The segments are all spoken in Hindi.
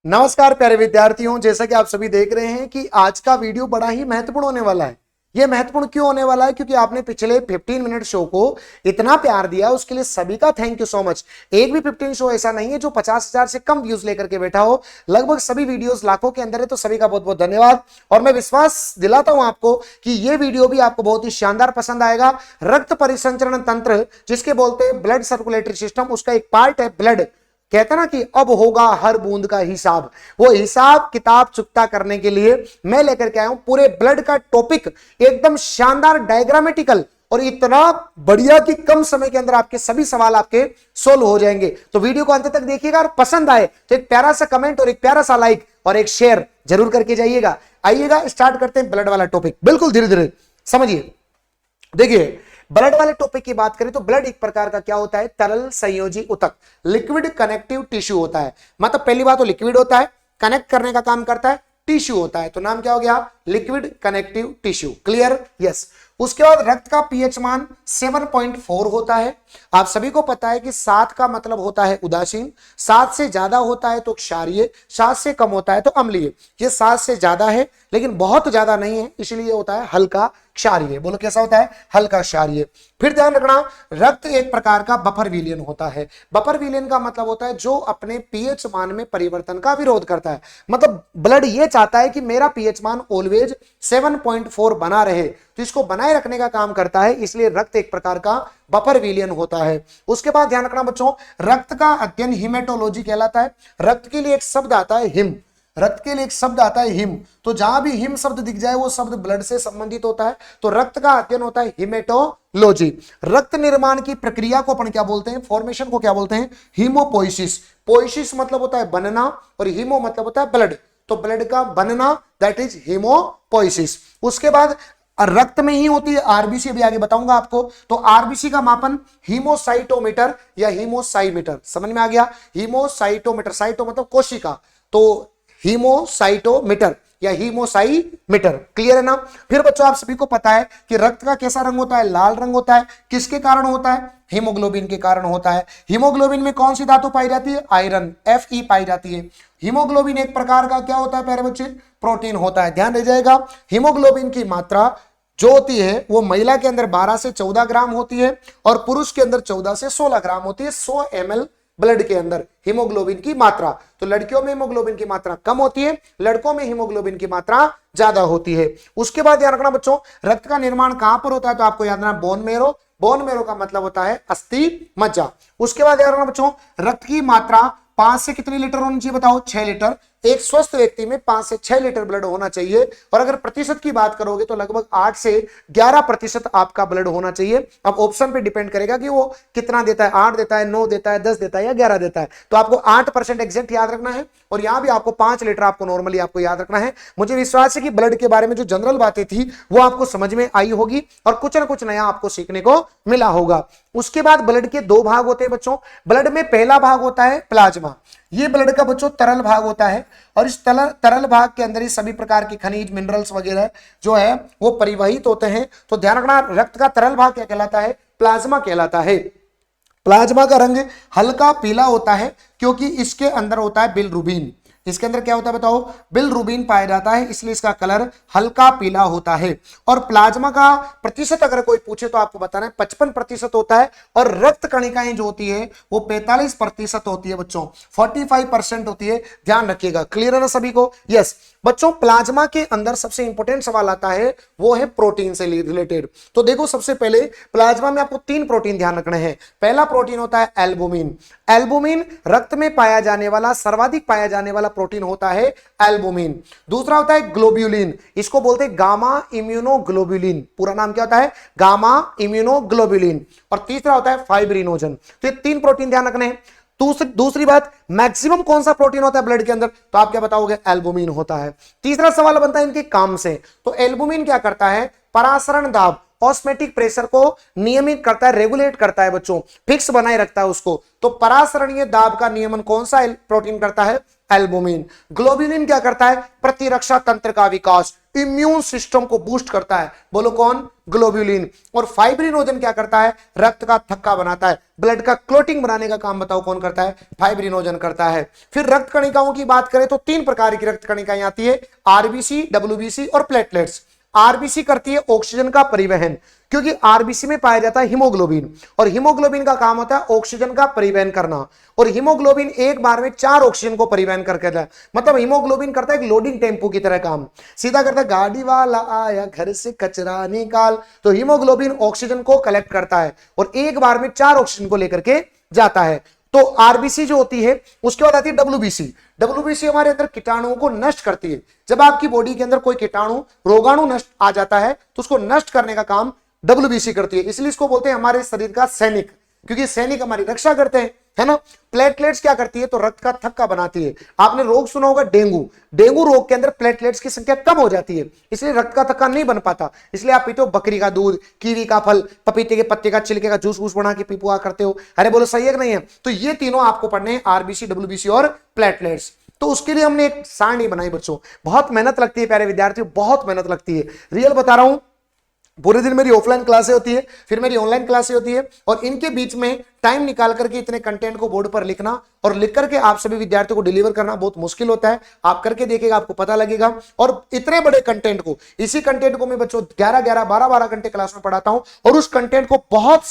नमस्कार प्यारे विद्यार्थियों, जैसा कि आप सभी देख रहे हैं कि आज का वीडियो बड़ा ही महत्वपूर्ण होने वाला है। यह महत्वपूर्ण क्यों होने वाला है? क्योंकि आपने पिछले 15 मिनट शो को इतना प्यार दिया, उसके लिए सभी का थैंक यू सो मच। एक भी 15 शो ऐसा नहीं है जो 50,000 से कम व्यूज लेकर के बैठा हो। लगभग सभी वीडियोस लाखों के अंदर है, तो सभी का बहुत बहुत धन्यवाद। और मैं विश्वास दिलाता हूं आपको कि यह वीडियो भी आपको बहुत ही शानदार पसंद आएगा। रक्त परिसंचरण तंत्र जिसके बोलते हैं ब्लड सर्कुलेटरी सिस्टम, उसका एक पार्ट है ब्लड। कहते ना कि अब होगा हर बूंद का हिसाब। वो हिसाब किताब चुकता करने के लिए मैं लेकर के आया हूं पूरे ब्लड का टॉपिक, एकदम शानदार डायग्रामेटिकल और इतना बढ़िया कि कम समय के अंदर आपके सभी सवाल आपके सोल्व हो जाएंगे। तो वीडियो को अंत तक देखिएगा और पसंद आए तो एक प्यारा सा कमेंट और एक प्यारा सा लाइक और एक शेयर जरूर करके जाइएगा। आइएगा स्टार्ट करते हैं ब्लड वाला टॉपिक, बिल्कुल धीरे धीरे समझिए। देखिए, ब्लड वाले टॉपिक की बात करें तो ब्लड एक प्रकार का क्या होता है? तरल संयोजी ऊतक, लिक्विड कनेक्टिव टिश्यू होता है। मतलब पहली बात तो लिक्विड होता है, कनेक्ट करने का काम करता है, टिश्यू होता है, तो नाम क्या हो गया? Liquid connective tissue. Clear? Yes. उसके बाद रक्त का पीएच मान 7.4 होता है। आप सभी को पता है कि 7 का मतलब होता है उदासीन, 7 से ज्यादा होता है तो क्षारीय, 7 से कम होता है तो अम्लीय। ये 7 से ज्यादा है लेकिन बहुत ज्यादा नहीं है, इसलिए होता है हल्का क्षारीय। बोलो कैसा होता है? हल्का क्षारीय। फिर ध्यान रखना, रक्त एक प्रकार का बफर विलयन होता है। बफर विलयन का मतलब होता है जो अपने पीएच मान में परिवर्तन का विरोध करता है। मतलब ब्लड ये चाहता है कि मेरा पीएच मान ऑलवेज 7.4 बना रहे, तो इसको बनाए रखने का काम करता है, इसलिए रक्त एक प्रकार का बफर विलयन होता है। उसके बाद ध्यान रखना बच्चों, रक्त का अध्ययन हिमेटोलॉजी कहलाता है। रक्त के लिए एक शब्द आता है हिम, रक्त के लिए एक शब्द आता है हिम, तो जहां भी हिम शब्द दिख जाए वो शब्द ब्लड से संबंधित होता है, तो रक्त का अध्ययन होता है हिमेटोलॉजी। रक्त निर्माण की प्रक्रिया को अपन क्या बोलते हैं? फॉर्मेशन को क्या बोलते हैं? हीमोपोइसिस। पोइसिस मतलब होता है बनना और हीमो मतलब होता है ब्लड, तो ब्लड का बनना दैट इज हीमोपोइसिस। उसके बाद रक्त में ही होती है आरबीसी, अभी आगे बताऊंगा आपको। तो आरबीसी का मापन हीमोसाइटोमीटर या हीमोसाइमीटर, समझ में आ गया? हीमोसाइटोमीटर, साइटो मतलब कोशिका, तो हीमोसाइटोमीटर या हीमोसाइमीटर। क्लियर है ना? फिर बच्चों आप सभी को पता है कि रक्त का कैसा रंग होता है? लाल रंग होता है। किसके कारण होता है? हीमोग्लोबिन के कारण होता है। हीमोग्लोबिन में कौन सी धातु पाई जाती है? आयरन, Fe पाई जाती है। हीमोग्लोबिन एक प्रकार का क्या होता है प्यारे बच्चे? प्रोटीन होता है। ध्यान रह जाएगा, हीमोग्लोबिन की मात्रा जो होती है वो महिला के अंदर 12 से 14 ग्राम होती है और पुरुष के अंदर 14 से 16 ग्राम होती है 100 ml ब्लड के अंदर हीमोग्लोबिन की मात्रा। तो लड़कियों में हीमोग्लोबिन की मात्रा कम होती है, लड़कों में हीमोग्लोबिन की मात्रा ज्यादा होती है। उसके बाद ध्यान रखना बच्चों, रक्त का निर्माण कहां पर होता है? तो आपको याद रखना बोन मेरो। बोन मेरो का मतलब होता है अस्थि मज्जा। उसके बाद ध्यान रखना बच्चों, रक्त की मात्रा 5 से कितने लीटर होनी चाहिए? बताओ, 6 लीटर। एक स्वस्थ व्यक्ति में 5 से 6 लीटर ब्लड होना चाहिए। और अगर प्रतिशत की बात करोगे तो लगभग 8 से 11% आपका ब्लड होना चाहिए। अब ऑप्शन पे डिपेंड करेगा कि वो कितना देता है, 8 देता है, 9 देता है, 10 देता है या 11 देता है। तो आपको 8% एग्जैक्ट याद रखना है और यहां भी आपको 5 लीटर आपको नॉर्मली आपको याद रखना है। मुझे विश्वास है कि ब्लड के बारे में जो जनरल बातें थी वो आपको समझ में आई होगी और कुछ ना कुछ नया आपको सीखने को मिला होगा। उसके बाद ब्लड के 2 भाग होते हैं बच्चों। ब्लड में पहला भाग होता है प्लाज्मा, ये ब्लड का बच्चों तरल भाग होता है और इस तरल भाग के अंदर ही सभी प्रकार के खनिज मिनरल्स वगैरह जो है वो परिवहित होते हैं। तो ध्यान रखना, रक्त का तरल भाग क्या कहलाता है? प्लाज्मा कहलाता है। प्लाज्मा का रंग हल्का पीला होता है क्योंकि इसके अंदर होता है बिलरुबिन। इसके अंदर क्या होता है बताओ? बिलरुबिन पाया जाता है, इसलिए इसका कलर हल्का पीला होता है। और प्लाज्मा का प्रतिशत अगर कोई पूछे तो आपको बताना है 55% होता है और रक्त कणिकाएं जो होती है वो 45% होती है बच्चों, 45% होती है। ध्यान रखिएगा। क्लियर है ना सभी को? यस बच्चों, प्लाज्मा के अंदर सबसे इंपॉर्टेंट सवाल आता है वो है प्रोटीन से रिलेटेड। तो देखो, सबसे पहले प्लाज्मा में आपको 3 प्रोटीन ध्यान रखने हैं। पहला प्रोटीन होता है एल्बुमिन। एल्बुमिन रक्त में पाया जाने वाला, सर्वाधिक पाया जाने वाला प्रोटीन होता है एल्बुमिन। दूसरा होता है ग्लोब्यूलिन, इसको बोलते हैं गामा इम्यूनोग्लोब्यूलिन। पूरा नाम क्या होता है? Gamma immunoglobulin. और तीसरा होता है फाइब्रिनोजन। तो ये 3 प्रोटीन ध्यान रखने हैं। दूसरी बात, मैक्सिमम कौन सा प्रोटीन होता है ब्लड के अंदर? तो आप क्या बताओगे? एल्बुमिन होता है। तीसरा सवाल बनता है इनके काम से। तो एल्बुमिन क्या करता है? परासरण दाब, ऑस्मेटिक प्रेशर को नियमित करता है, रेगुलेट करता है बच्चों, फिक्स बनाए रखता है उसको। तो परासरणीय दाब का नियमन कौन सा प्रोटीन करता है? एल्बुमिन। ग्लोब्यूलिन क्या करता है? प्रतिरक्षा तंत्र का विकास, इम्यून सिस्टम को बूस्ट करता है, बोलो कौन, ग्लोब्यूलिन। और फाइब्रिनोजन क्या करता है, रक्त का थक्का बनाता है, ब्लड का क्लोटिंग बनाने का काम बताओ कौन करता है, फाइब्रिनोजन करता है। फिर रक्त कणिकाओं की बात करें तो 3 प्रकार की रक्त कणिकाएं आती है, आरबीसी, डब्ल्यूबीसी और प्लेटलेट्स। आरबीसी करती है ऑक्सीजन का परिवहन, क्योंकि आरबीसी में पाया जाता है हीमोग्लोबिन, और हीमोग्लोबिन का काम होता है ऑक्सीजन का परिवहन करना, और हीमोग्लोबिन एक बार में 4 ऑक्सीजन को परिवहन करके देता है। मतलब हीमोग्लोबिन करता है एक लोडिंग टेम्पो की तरह काम, सीधा करता है गाड़ी वाला आया घर से कचरा निकाल, तो हीमोग्लोबिन ऑक्सीजन को कलेक्ट करता है और एक बार में 4 ऑक्सीजन को लेकर के जाता है। तो आरबीसी जो होती है, उसके बाद आती है डब्ल्यूबीसी। डब्ल्यूबीसी हमारे अंदर कीटाणुओं को नष्ट करती है। जब आपकी बॉडी के अंदर कोई कीटाणु, रोगाणु नष्ट आ जाता है तो उसको नष्ट करने का काम डब्ल्यूबीसी करती है, इसलिए इसको बोलते हैं हमारे शरीर का सैनिक, क्योंकि सैनिक हमारी रक्षा करते हैं, है ना। प्लेटलेट्स क्या करती है, तो रक्त का थक्का बनाती है। आपने रोग सुना होगा डेंगू, डेंगू रोग के अंदर प्लेटलेट्स की संख्या कम हो जाती है, इसलिए रक्त का थक्का नहीं बन पाता। इसलिए आप पीते हो बकरी का दूध, कीवी का फल, पपीते के पत्ते का छिलके का जूस वूस बना के पीपुआ करते हो, अरे बोलो सही है कि नहीं है। तो ये तीनों आपको पढ़ने हैं, आरबीसी, डब्ल्यूबीसी और प्लेटलेट्स। तो उसके लिए हमने एक सारणी बनाई बच्चों, बहुत मेहनत लगती है प्यारे विद्यार्थियों, बहुत मेहनत लगती है, रियल बता रहा हूं। पूरे दिन मेरी ऑफलाइन क्लासें होती है, फिर मेरी ऑनलाइन क्लासें होती है, और इनके बीच में टाइम निकाल करके इतने कंटेंट को बोर्ड पर लिखना और लिख करके आप सभी विद्यार्थियों को डिलीवर करना बहुत मुश्किल होता है। आप करके देखिएगा, आपको पता लगेगा। और इतने बड़े कंटेंट को, इसी कंटेंट को मैं बच्चों 11-11, 12-12 घंटे क्लास में पढ़ाता हूं, और उस कंटेंट को बहुत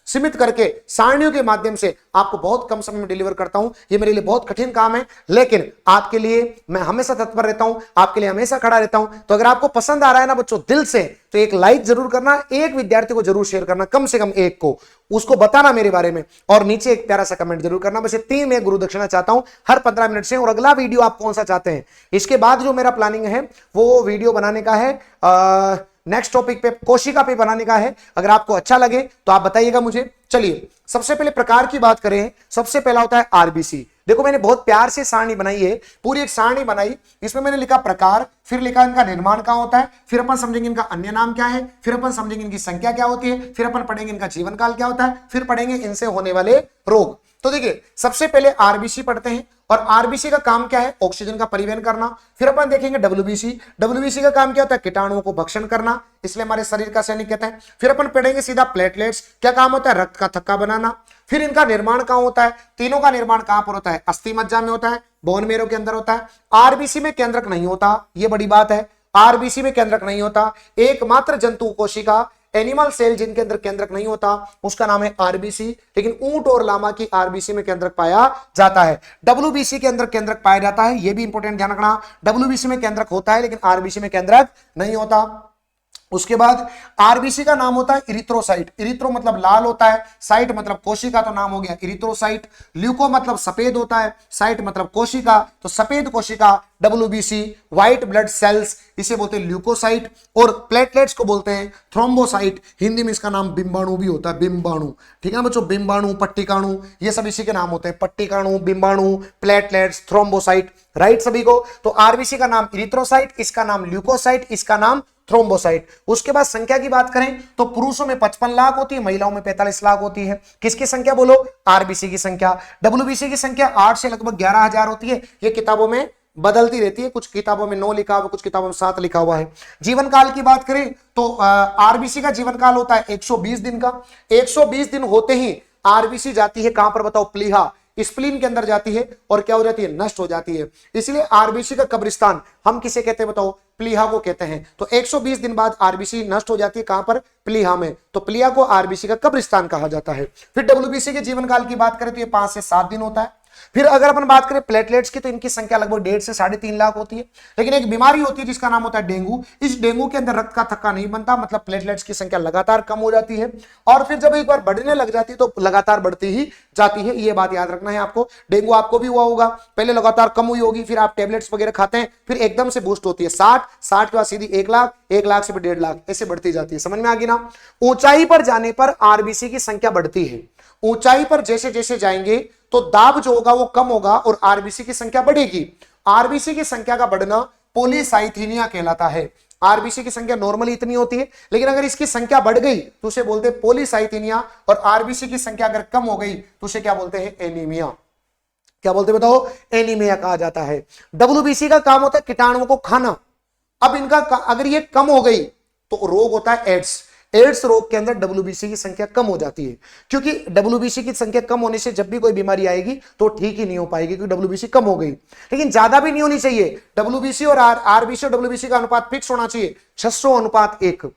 सीमित करके सारणियों के माध्यम से आपको बहुत कम समय में डिलीवर करता हूं। ये मेरे लिए बहुत कठिन काम है, लेकिन आपके लिए मैं हमेशा तत्पर रहता हूं, आपके लिए हमेशा खड़ा रहता हूं। तो अगर आपको पसंद आ रहा है ना बच्चों दिल से, तो एक लाइक जरूर करना, एक विद्यार्थी को जरूर शेयर करना, कम से कम एक को, उसको बताना मेरे बारे में, और नीचे एक प्यारा सा कमेंट जरूर करना। बस ये 3 में गुरु दक्षिणा चाहता हूं हर 15 मिनट से। और अगला वीडियो आप कौन सा चाहते हैं, इसके बाद जो मेरा प्लानिंग है वो वीडियो बनाने का है नेक्स्ट टॉपिक पे, कोशिका पे बनाने का है। अगर आपको अच्छा लगे तो आप बताइएगा मुझे। चलिए सबसे पहले प्रकार की बात करें, सबसे पहला होता है आरबीसी। देखो मैंने बहुत प्यार से सारणी बनाई है, पूरी एक सारणी बनाई, इसमें मैंने लिखा प्रकार, फिर लिखा इनका निर्माण कहां होता है, फिर अपन समझेंगे इनका अन्य नाम क्या है, फिर अपन समझेंगे इनकी संख्या क्या होती है, फिर अपन पढ़ेंगे इनका जीवन काल क्या होता है, फिर पढ़ेंगे इनसे होने वाले रोग। तो देखिए सबसे पहले आरबीसी पढ़ते हैं, और आरबीसी का काम क्या है, ऑक्सीजन का परिवहन करना। फिर अपन देखेंगे डब्ल्यूबीसी, डब्ल्यूबीसी का काम क्या होता है, कीटाणुओं को भक्षण करना, इसलिए हमारे शरीर का सैनिक कहते हैं। फिर अपन पढ़ेंगे सीधा प्लेटलेट्स, क्या काम होता है, रक्त का थक्का बनाना। फिर इनका निर्माण कहां होता है, तीनों का निर्माण कहां पर होता है, अस्थि मज्जा में होता है, बोन मेरो के अंदर होता है। आरबीसी में केंद्रक नहीं होता, यह बड़ी बात है, आरबीसी में केंद्रक नहीं होता। एकमात्र जंतु कोशिका, एनिमल सेल जिनके अंदर केंद्रक नहीं होता, उसका नाम है आरबीसी। लेकिन ऊंट और लामा की आरबीसी में केंद्रक पाया जाता है। डब्ल्यूबीसी के अंदर केंद्रक पाया जाता है, यह भी इंपॉर्टेंट ध्यान रखना, डब्ल्यूबीसी में केंद्रक होता है लेकिन आरबीसी में केंद्रक नहीं होता। उसके बाद आरबीसी का नाम होता है इरिथ्रोसाइट, इरिथ्रो मतलब लाल होता है, साइट मतलब कोशिका, तो नाम हो गया इरिथ्रोसाइट। ल्यूको मतलब सफेद होता है, साइट मतलब कोशिका, तो सफेद कोशिका डब्ल्यूबीसी। व्हाइट ब्लड सेल्स इसे बोलते हैं ल्यूकोसाइट, और प्लेटलेट्स को बोलते हैं थ्रोम्बोसाइट। हिंदी में इसका नाम बिंबाणु भी होता है, बिंबाणु, ठीक है बच्चों, बिंबाणु, पट्टिकाणु, ये सब इसी के नाम होते हैं, पट्टिकाणु, बिंबाणु, प्लेटलेट्स, थ्रोम्बोसाइट, राइट सभी को। तो आरबीसी का नाम इरिथ्रोसाइट, इसका नाम ल्यूकोसाइट, इसका नाम थ्रोम्बोसाइट। उसके बाद संख्या की बात करें तो पुरुषों में 55 लाख होती है, महिलाओं में 45 लाख होती है। किसकी संख्या बोलो, आरबीसी की संख्या। डब्ल्यूबीसी की संख्या 8 से लगभग 11,000 होती है, ये किताबों में बदलती रहती है, कुछ किताबों में 9 लिखा हुआ, कुछ किताबों में 7 लिखा हुआ है। जीवन काल की बात करें तो आरबीसी का जीवन काल होता है 120 दिन का। 120 दिन होते ही आरबीसी जाती है कहां पर बताओ, प्लीहा, स्प्लीन के अंदर जाती है, और क्या हो जाती है, नष्ट हो जाती है। इसलिए आरबीसी का कब्रिस्तान हम किसे कहते हैं बताओ, प्लीहा को कहते हैं। तो 120 दिन बाद आरबीसी नष्ट हो जाती है, कहां पर, प्लीहा में, तो प्लीहा को आरबीसी का कब्रिस्तान कहा जाता है। फिर डब्ल्यूबीसी के जीवन काल की बात करें तो ये 5 से 7 दिन होता है। फिर अगर अपन बात करें प्लेटलेट्स की तो इनकी संख्या लगभग 1.5 से 3.5 लाख होती है। लेकिन एक बीमारी होती है जिसका नाम होता है डेंगू, इस डेंगू के अंदर रक्त का थक्का नहीं बनता, मतलब प्लेटलेट्स की संख्या लगातार कम हो जाती है, और फिर जब एक बार बढ़ने लग जाती है तो लगातार बढ़ती ही जाती है। ये बात याद रखना है आपको। डेंगू आपको भी हुआ होगा, पहले लगातार कम हुई होगी, फिर आप टेबलेट्स वगैरह खाते हैं, फिर एकदम से बूस्ट होती है 60 के बाद सीधी 1 लाख, 1 लाख से फिर 1.5 लाख, ऐसे बढ़ती जाती है। समझ में आ गई ना। ऊंचाई पर जाने पर आरबीसी की संख्या बढ़ती है, ऊंचाई पर जैसे जैसे जाएंगे तो दाब जो होगा वो कम होगा और आरबीसी की संख्या बढ़ेगी। आरबीसी की संख्या का बढ़ना पॉलीसाइथीनिया कहलाता है। आरबीसी की संख्या नॉर्मली इतनी होती है, लेकिन अगर इसकी संख्या बढ़ गई तो उसे बोलते हैं पॉलीसाइथीनिया, और आरबीसी की संख्या अगर कम हो गई तो उसे क्या बोलते हैं, एनीमिया। क्या बोलते बताओ, एनीमिया कहा जाता है। डब्ल्यूबीसी का काम होता है कीटाणुओं को खाना, अब इनका अगर ये कम हो गई तो रोग होता है एड्स। एड्स रोग के अंदर डब्ल्यूबीसी की संख्या कम हो जाती है, क्योंकि डब्ल्यूबीसी की संख्या कम होने से जब भी कोई बीमारी आएगी तो ठीक ही नहीं हो पाएगी, क्योंकि डब्ल्यूबीसी कम हो गई। लेकिन ज्यादा भी नहीं होनी चाहिए, डब्ल्यूबीसी और आरबीसी और डब्ल्यूबीसी का अनुपात फिक्स होना चाहिए 600:1।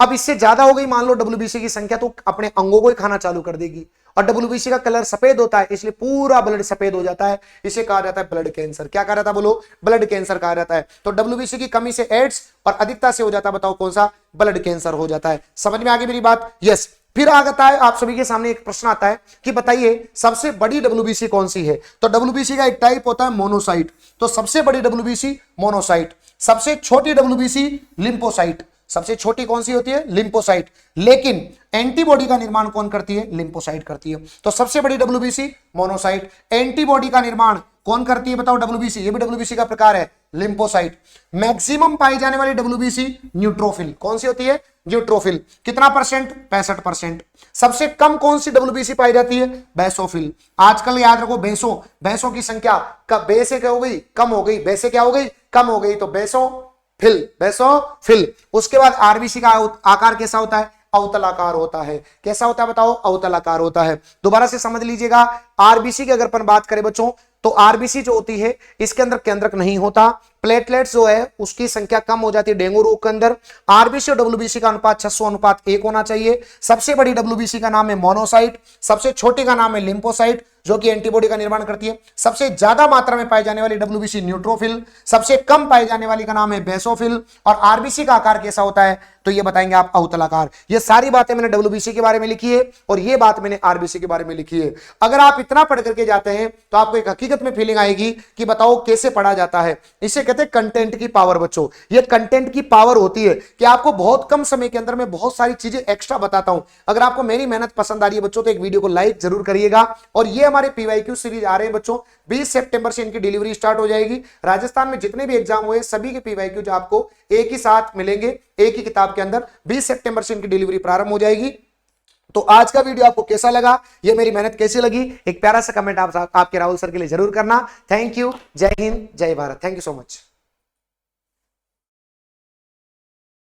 अब इससे ज्यादा हो गई मान लो डब्ल्यूबीसी की संख्या, तो अपने अंगों को ही खाना चालू कर देगी। और डब्ल्यूबीसी का कलर सफेद होता है, इसलिए पूरा ब्लड सफेद हो जाता है, इसे कहा जाता है ब्लड कैंसर। क्या कहा जाता है बोलो? ब्लड कैंसर कहा जाता है। तो डब्ल्यूबीसी की कमी से एड्स और अधिकता से हो जाता है, बताओ कौन सा? ब्लड कैंसर हो जाता है। समझ में आ गई मेरी बात? यस। फिर आता है आप सभी के सामने एक प्रश्न आता है कि बताइए सबसे बड़ी डब्ल्यूबीसी कौन सी है? तो डब्ल्यूबीसी का एक टाइप होता है मोनोसाइट, तो सबसे बड़ी डब्ल्यूबीसी मोनोसाइट। सबसे छोटी डब्ल्यूबीसी लिम्फोसाइट। सबसे छोटी कौन सी होती है? लिम्फोसाइट। लेकिन एंटीबॉडी का निर्माण कौन करती है? लिम्फोसाइट करती है। तो सबसे बड़ी डब्ल्यूबीसी मोनोसाइट। एंटीबॉडी का निर्माण कौन करती है बताओ? डब्ल्यूबीसी। ये भी डब्ल्यूबीसी का प्रकार है, लिम्फोसाइट। मैक्सिमम पाई जाने वाली डब्ल्यूबीसी न्यूट्रोफिल। कौन सी होती है? न्यूट्रोफिल। कितना परसेंट? 65%। सबसे कम कौन सी डब्ल्यूबीसी पाई जाती है? बेसोफिल। आजकल याद रखो बेसों, बेसों की संख्या कब बे से क्या हो गई? कम हो गई। बे से क्या हो गई? कम हो गई। तो बेसोफिल, बेसोफिल। उसके बाद आरबीसी का आकार कैसा होता है? अवतलाकार होता है। कैसा होता है बताओ? अवतलाकार होता है। दोबारा से समझ लीजिएगा, आरबीसी की अगर अपन बात करें बच्चों, तो आरबीसी जो होती है इसके अंदर केंद्रक नहीं होता, प्लेटलेट्स जो है उसकी संख्या कम हो जाती है डेंगू रोग के अंदर। आरबीसी और डब्ल्यूबीसी का अनुपात 600:1 होना चाहिए। सबसे बड़ी डब्ल्यूबीसी का नाम है मोनोसाइट, सबसे छोटी का नाम है लिम्फोसाइट जो कि एंटीबॉडी का निर्माण करती है। सबसे ज्यादा मात्रा में पाई जाने वाली डब्ल्यूबीसी न्यूट्रोफिल, सबसे कम पाई जाने वाली का नाम है बेसोफिल। और आरबीसी का आकार कैसा होता है? तो ये बताएंगे आप, अवतलाकार। ये सारी बातें मैंने डब्ल्यूबीसी के बारे में लिखी है और ये बात मैंने आरबीसी के बारे में लिखी है। अगर आप इतना पढ़ करके जाते हैं तो आपको एक हकीकत में फीलिंग आएगी कि बताओ कैसे पढ़ा जाता है। इसे कहते हैं कंटेंट की पावर बच्चों। ये कंटेंट की पावर होती है कि आपको बहुत कम समय के अंदर में बहुत सारी चीजें एक्स्ट्रा बताता हूं। अगर आपको मेरी मेहनत पसंद आ रही है बच्चों तो एक वीडियो को लाइक जरूर करिएगा। और ये हमारे पीवाईक्यू सीरीज आ रहे हैं बच्चों, 20 सितंबर से इनकी डिलीवरी स्टार्ट हो जाएगी। राजस्थान में जितने भी एग्जाम हुए सभी के पीवाईक्यू आपको एक ही साथ मिलेंगे, एक ही किताब के अंदर। 20 सितंबर से इनकी डिलीवरी प्रारंभ हो जाएगी। तो आज का वीडियो आपको कैसा लगा, ये मेरी मेहनत कैसी लगी, एक प्यारा सा कमेंट आपके राहुल सर के लिए जरूर करना। Thank you. जय हिंद, जय Bharat. Thank you so much.